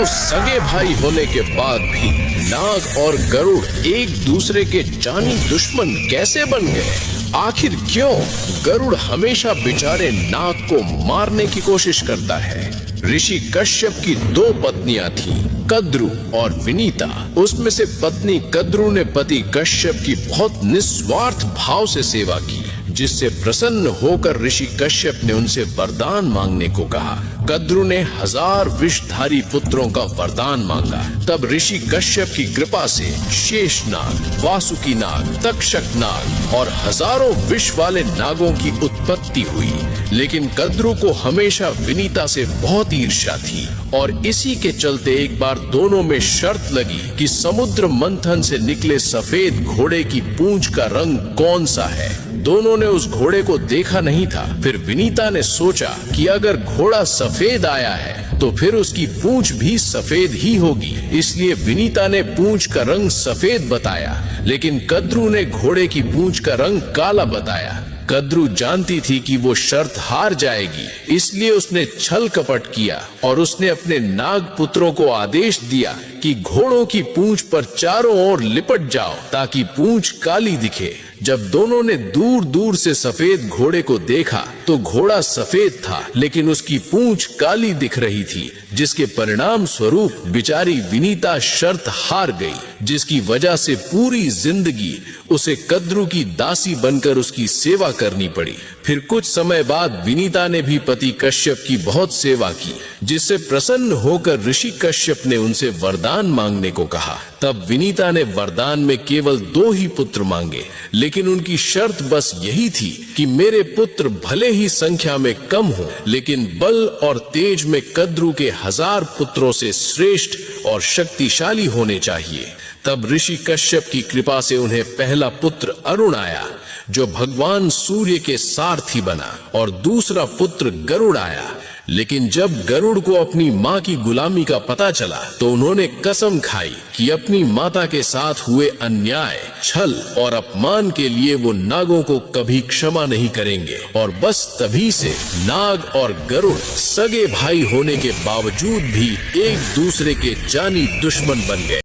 सगे भाई होने के बाद भी नाग और गरुड़ एक दूसरे के जानी दुश्मन कैसे बन गए? आखिर क्यों गरुड़ हमेशा बेचारे नाग को मारने की कोशिश करता है? ऋषि कश्यप की दो पत्नियां थीं, कद्रु और विनीता। उसमें से पत्नी कद्रु ने पति कश्यप की बहुत निस्वार्थ भाव से सेवा की, जिससे प्रसन्न होकर ऋषि कश्यप ने उनसे वरदान मांगने को कहा। कद्रु ने 1000 विषधारी पुत्रों का वरदान मांगा। तब ऋषि कश्यप की कृपा से शेषनाग, वासुकी नाग, तक्षक नाग और हजारों विष वाले नागों की उत्पत्ति हुई। लेकिन कद्रु को हमेशा विनीता से बहुत ईर्ष्या थी और इसी के चलते एक बार दोनों में शर्त लगी कि समुद्र मंथन से निकले सफेद घोड़े की पूंछ का रंग कौन सा है। दोनों ने उस घोड़े को देखा नहीं था। फिर विनीता ने सोचा कि अगर घोड़ा सफेद आया है तो फिर उसकी पूंछ भी सफेद ही होगी। इसलिए विनीता ने पूंछ का रंग सफेद बताया, लेकिन कद्रु ने घोड़े की पूंछ का रंग काला बताया। कद्रु जानती थी कि वो शर्त हार जाएगी, इसलिए उसने छल कपट किया और उसने अपने नाग पुत्रों को आदेश दिया कि घोड़ों की पूंछ पर चारों ओर लिपट जाओ ताकि पूंछ काली दिखे। जब दोनों ने दूर दूर से सफेद घोड़े को देखा तो घोड़ा सफेद था, लेकिन उसकी पूंछ काली दिख रही थी, जिसके परिणाम स्वरूप बेचारी विनीता शर्त हार गई, जिसकी वजह से पूरी जिंदगी उसे कद्रु की दासी बनकर उसकी सेवा करनी पड़ी। फिर कुछ समय बाद विनीता ने भी पति कश्यप की बहुत सेवा की, जिससे प्रसन्न होकर ऋषि कश्यप ने उनसे वरदान मांगने को कहा। तब विनीता ने वरदान में केवल 2 ही पुत्र मांगे, लेकिन उनकी शर्त बस यही थी कि मेरे पुत्र भले ही संख्या में कम हो, लेकिन बल और तेज में कद्रु के 1000 पुत्रों से श्रेष्ठ और शक्तिशाली होने चाहिए। तब ऋषि कश्यप की कृपा से उन्हें पहला पुत्र अरुण आया, जो भगवान सूर्य के सारथी बना, और दूसरा पुत्र गरुड़ आया। लेकिन जब गरुड़ को अपनी माँ की गुलामी का पता चला तो उन्होंने कसम खाई कि अपनी माता के साथ हुए अन्याय, छल और अपमान के लिए वो नागों को कभी क्षमा नहीं करेंगे। और बस तभी से नाग और गरुड़ सगे भाई होने के बावजूद भी एक दूसरे के जानी दुश्मन बन गए।